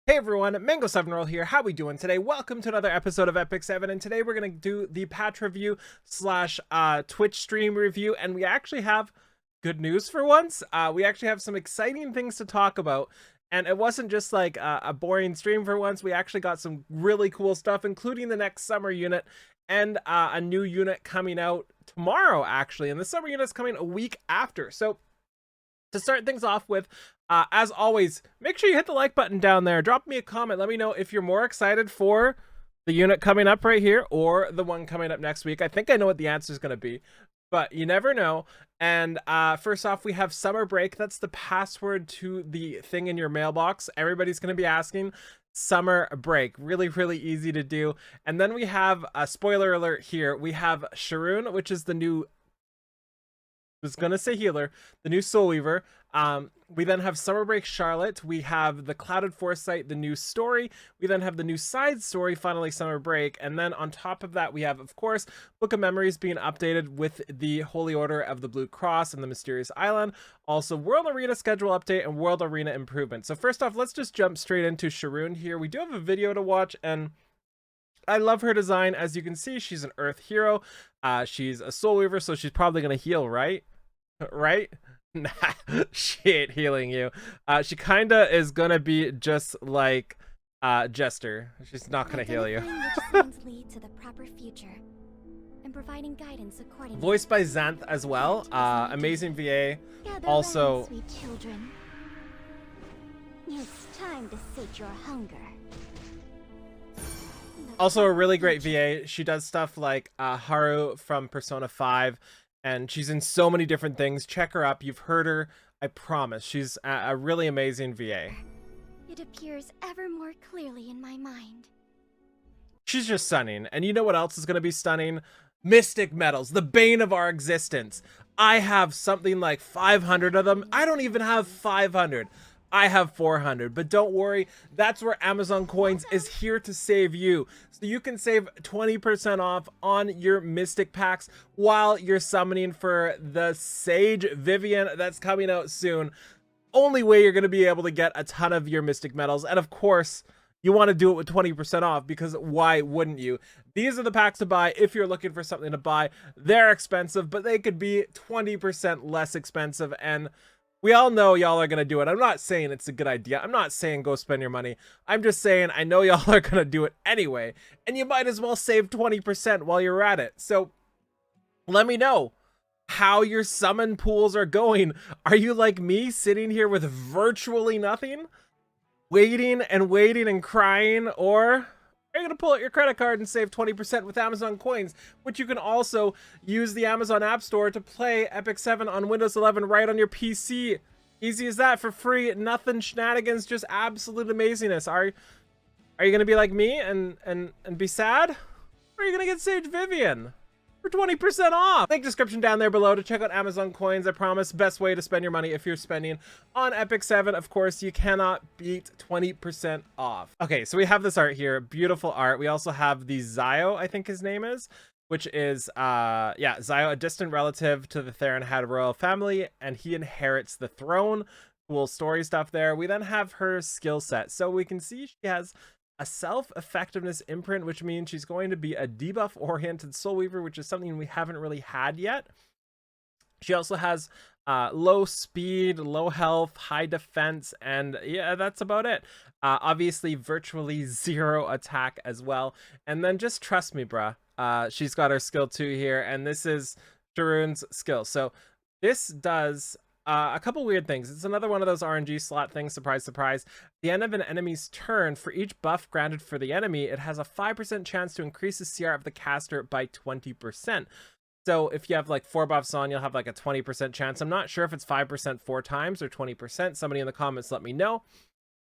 Hey everyone, Mango7Roll here. How we doing today? Welcome to another episode of Epic 7, and today we're gonna do the patch review slash Twitch stream review, and we actually have good news for once. We actually have some exciting things to talk about, and it wasn't just like a boring stream for once. We actually got some really cool stuff, including the next summer unit and a new unit coming out tomorrow, actually, and the summer unit's coming a week after. So to start things off with, as always, make sure you hit the like button down there. Drop me a comment. Let me know if you're more excited for the unit coming up right here or the one coming up next week. I think I know what the answer is going to be, but you never know. And first off, we have summer break. That's the password to the thing in your mailbox. Everybody's going to be asking summer break. Really, really easy to do. And then we have a spoiler alert here. We have Sharun, which is the new, was gonna say healer, the new Soul Weaver. We then have Summer Break Charlotte. We have the Clouded Foresight, the new story. We then have the new side story, finally Summer Break. And then on top of that, we have, of course, Book of Memories being updated with the Holy Order of the Blue Cross and the Mysterious Island. Also, World Arena schedule update and World Arena improvement. So first off, let's just jump straight into Sharun here. We do have a video to watch, and I love her design. As you can see, she's an Earth hero. She's a Soul Weaver, so she's probably gonna heal, right? Right? Nah, she ain't healing you. She kinda is gonna be just like Jester. She's not gonna heal you. Which signs lead to the proper future, and providing guidance accordingly. Voiced by Xanth as well. Amazing VA. Gather Also, round, sweet children. It's time to sate your hunger. also a really great VA. She does stuff like Haru from Persona 5. And she's in so many different things. Check her up. You've heard her. I promise. She's a really amazing VA. It appears ever more clearly in my mind. She's just stunning. And you know what else is going to be stunning? Mystic medals, the bane of our existence. I have something like 500 of them. I don't even have 500. I have 400, but don't worry, that's where Amazon Coins is here to save you. So you can save 20% off on your Mystic packs while you're summoning for the Sage Vivian that's coming out soon. Only way you're going to be able to get a ton of your Mystic medals. And of course, you want to do it with 20% off, because why wouldn't you? These are the packs to buy if you're looking for something to buy. They're expensive, but they could be 20% less expensive, and we all know y'all are going to do it. I'm not saying it's a good idea. I'm not saying go spend your money. I'm just saying I know y'all are going to do it anyway. And you might as well save 20% while you're at it. So let me know how your summon pools are going. Are you like me, sitting here with virtually nothing? Waiting and waiting and crying? Or are you going to pull out your credit card and save 20% with Amazon Coins, which you can also use the Amazon App Store to play Epic 7 on Windows 11 right on your PC. Easy as that, for free, nothing shenanigans, just absolute amazingness. Are you going to be like me and be sad? Or are you going to get Sage Vivian for 20% off? Link description down there below to check out Amazon Coins. I promise, best way to spend your money if you're spending on Epic 7. Of course, you cannot beat 20% off. Okay, so we have this art here, beautiful art. We also have the Zio, I think his name is, which is yeah, Zio, a distant relative to the Theron Had royal family, and he inherits the throne. Cool story stuff there. We then have her skill set. So we can see she has a self-effectiveness imprint, which means she's going to be a debuff-oriented Soul Weaver, which is something we haven't really had yet. She also has low speed, low health, high defense, and yeah, that's about it. Obviously, virtually zero attack as well. And then just trust me, bruh. She's got her skill 2 here, and this is Sharun's skill. So this does a couple weird things. It's another one of those RNG slot things, surprise, surprise. At the end of an enemy's turn, for each buff granted for the enemy, it has a 5% chance to increase the CR of the caster by 20%. So if you have like 4 buffs on, you'll have like a 20% chance. I'm not sure if it's 5% 4 times or 20%. Somebody in the comments let me know.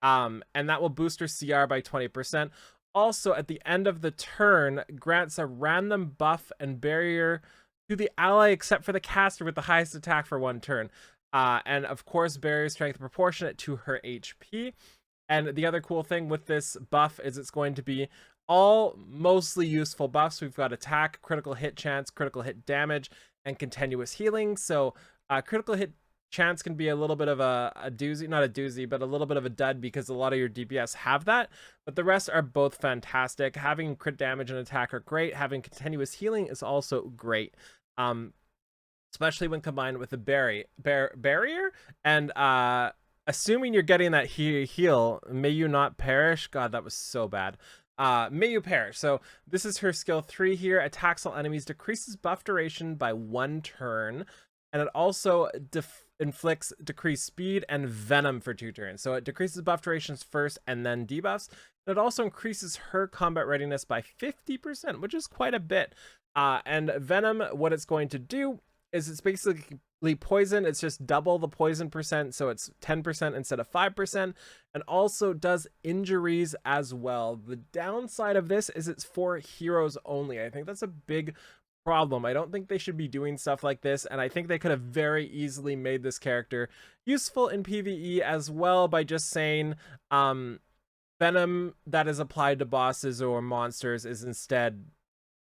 And that will boost her CR by 20%. Also, at the end of the turn, grants a random buff and barrier to the ally except for the caster with the highest attack for 1 turn. And of course, barrier strength proportionate to her HP. And the other cool thing with this buff is it's going to be all mostly useful buffs. We've got attack, critical hit chance, critical hit damage, and continuous healing. So critical hit chance can be a little bit of a doozy, not a doozy, but a little bit of a dud because a lot of your DPS have that, but the rest are both fantastic. Having crit damage and attack are great. Having continuous healing is also great. Especially when combined with the barrier and assuming you're getting that heal, may you not perish. God, that was so bad. May you perish. So this is her skill 3 here. Attacks all enemies, decreases buff duration by 1 turn, and it also inflicts decreased speed and venom for 2 turns. So it decreases buff durations first and then debuffs. And it also increases her combat readiness by 50%, which is quite a bit. And venom, what it's going to do is it's basically poison. It's just double the poison percent, so it's 10% instead of 5%, and also does injuries as well. The downside of this is it's for heroes only. I think that's a big problem. I don't think they should be doing stuff like this, and I think they could have very easily made this character useful in PvE as well by just saying venom that is applied to bosses or monsters is instead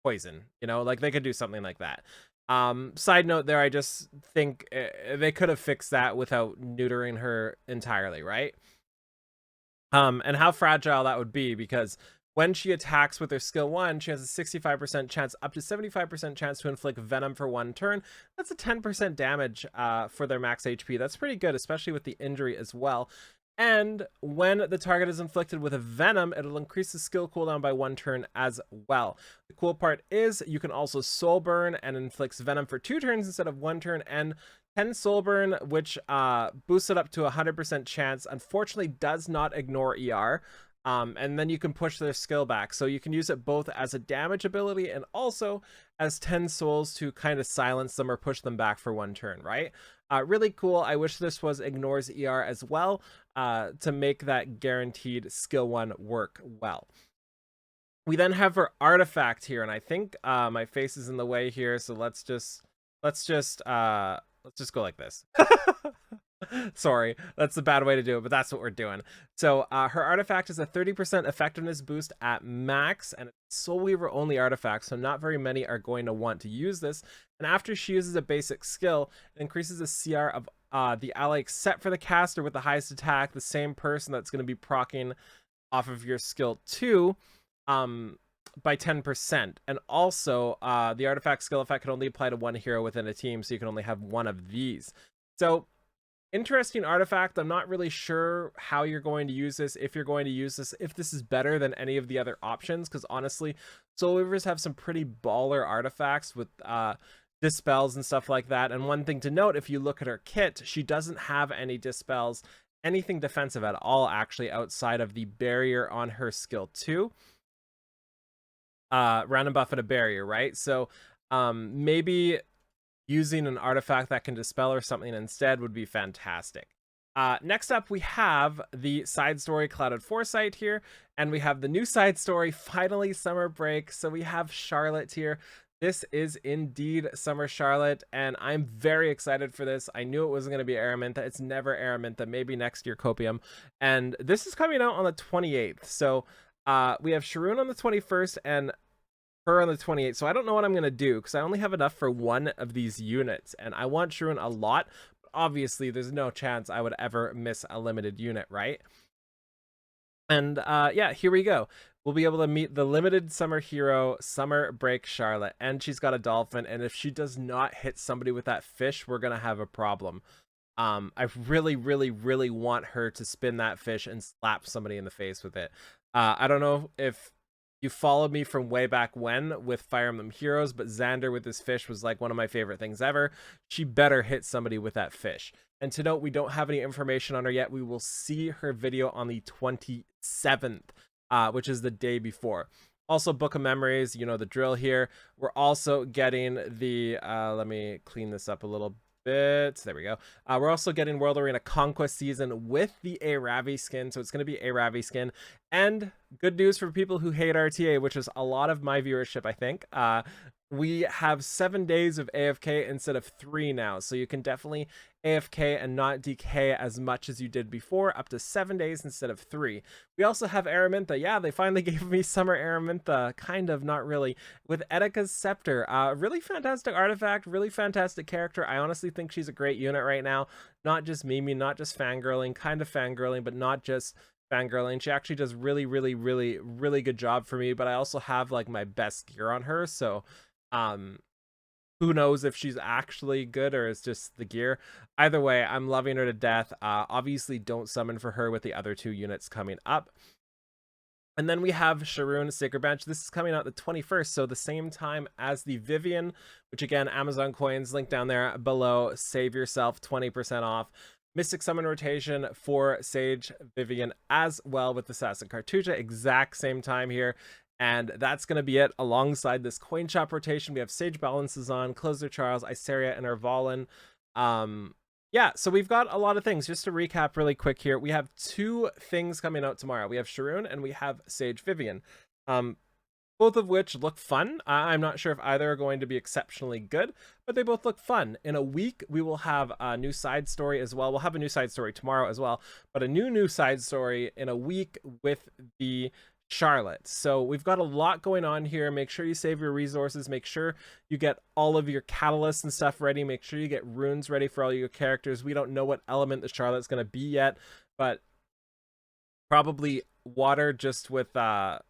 poison. You know, like they could do something like that. Side note there, I just think they could have fixed that without neutering her entirely, right? And how fragile that would be, because when she attacks with her skill 1, she has a 65% chance, up to 75% chance to inflict venom for 1 turn. That's a 10% damage for their max HP. That's pretty good, especially with the injury as well. And when the target is inflicted with a venom, it'll increase the skill cooldown by 1 turn as well. The cool part is you can also soul burn and inflicts venom for 2 turns instead of 1 turn, and 10 soul burn, which boosts it up to 100% chance, unfortunately does not ignore ER. And then you can push their skill back. So you can use it both as a damage ability and also as 10 souls to kind of silence them or push them back for 1 turn, right? Really cool. I wish this was ignores ER as well, to make that guaranteed skill 1 work well. We then have her artifact here, and I think my face is in the way here, so let's just go like this. Sorry, that's a bad way to do it, but that's what we're doing. So her artifact is a 30% effectiveness boost at max, and it's Soul Weaver only artifact, so not very many are going to want to use this. And after she uses a basic skill, it increases the CR of the ally except for the caster with the highest attack, the same person that's going to be proccing off of your skill 2, by 10%. And also the artifact skill effect can only apply to 1 hero within a team, so you can only have 1 of these. So interesting artifact. I'm not really sure how you're going to use this, if you're going to use this, if this is better than any of the other options, because honestly, Soul Weavers have some pretty baller artifacts with dispels and stuff like that. And one thing to note, if you look at her kit, she doesn't have any dispels, anything defensive at all, actually, outside of the barrier on her skill 2. Random buff at a barrier, right? So maybe using an artifact that can dispel or something instead would be fantastic. Next up, we have the side story Clouded Foresight here, and we have the new side story, finally Summer Break. So we have Charlotte here. This is indeed Summer Charlotte, and I'm very excited for this. I knew it wasn't going to be Araminta. It's never Araminta, maybe next year Copium. And this is coming out on the 28th. So we have Sharun on the 21st and her on the 28th. So I don't know what I'm going to do, because I only have enough for 1 of these units, and I want Sharun a lot. But obviously, there's no chance I would ever miss a limited unit, right? And yeah, here we go. We'll be able to meet the limited summer hero, Summer Break Charlotte, and she's got a dolphin, and if she does not hit somebody with that fish, we're gonna have a problem. I really, really, really want her to spin that fish and slap somebody in the face with it. I don't know if you followed me from way back when with Fire Emblem Heroes, but Xander with this fish was like one of my favorite things ever. She better hit somebody with that fish. And to note, we don't have any information on her yet. We will see her video on the 27th, which is the day before. Also, Book of Memories, you know the drill here. We're also getting the, let me clean this up a little bit. There we go. We're also getting World Arena Conquest Season with the Aravi skin, so it's going to be Aravi skin. And good news for people who hate RTA, which is a lot of my viewership, I think. we have 7 days of AFK instead of 3 now. So you can definitely AFK and not DK as much as you did before, up to 7 days instead of 3. We also have Araminta. Yeah, they finally gave me Summer Araminta. Kind of, not really. With Etika's Scepter. Really fantastic artifact, really fantastic character. I honestly think she's a great unit right now. Not just Mimi, not just fangirling, kind of fangirling, but not just fangirling. She actually does really, really, really, really good job for me, but I also have like my best gear on her, so who knows if she's actually good or it's just the gear. Either way, I'm loving her to death. Obviously don't summon for her with the other 2 units coming up. And then we have Sharun Sacred Bench. This is coming out the 21st, so the same time as the Vivian, which again, Amazon coins, link down there below. Save yourself 20% off. Mystic Summon rotation for Sage Vivian as well with Assassin Cartuja. Exact same time here. And that's going to be it alongside this coin shop rotation. We have Sage Balances on, Closer Charles, Iseria, and Arvalin. Yeah, so we've got a lot of things. Just to recap really quick here, we have 2 things coming out tomorrow. We have Sharun and we have Sage Vivian. Both of which look fun. I'm not sure if either are going to be exceptionally good, but they both look fun. In a week, we will have a new side story as well. We'll have a new side story tomorrow as well, but a new side story in a week with the Charlotte. So we've got a lot going on here. Make sure you save your resources. Make sure you get all of your catalysts and stuff ready. Make sure you get runes ready for all your characters. We don't know what element the Charlotte's going to be yet, but probably water, just with the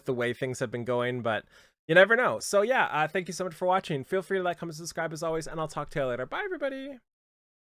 way things have been going, but you never know. So yeah, thank you so much for watching. Feel free to like, comment, subscribe as always, and I'll talk to you later. Bye, everybody.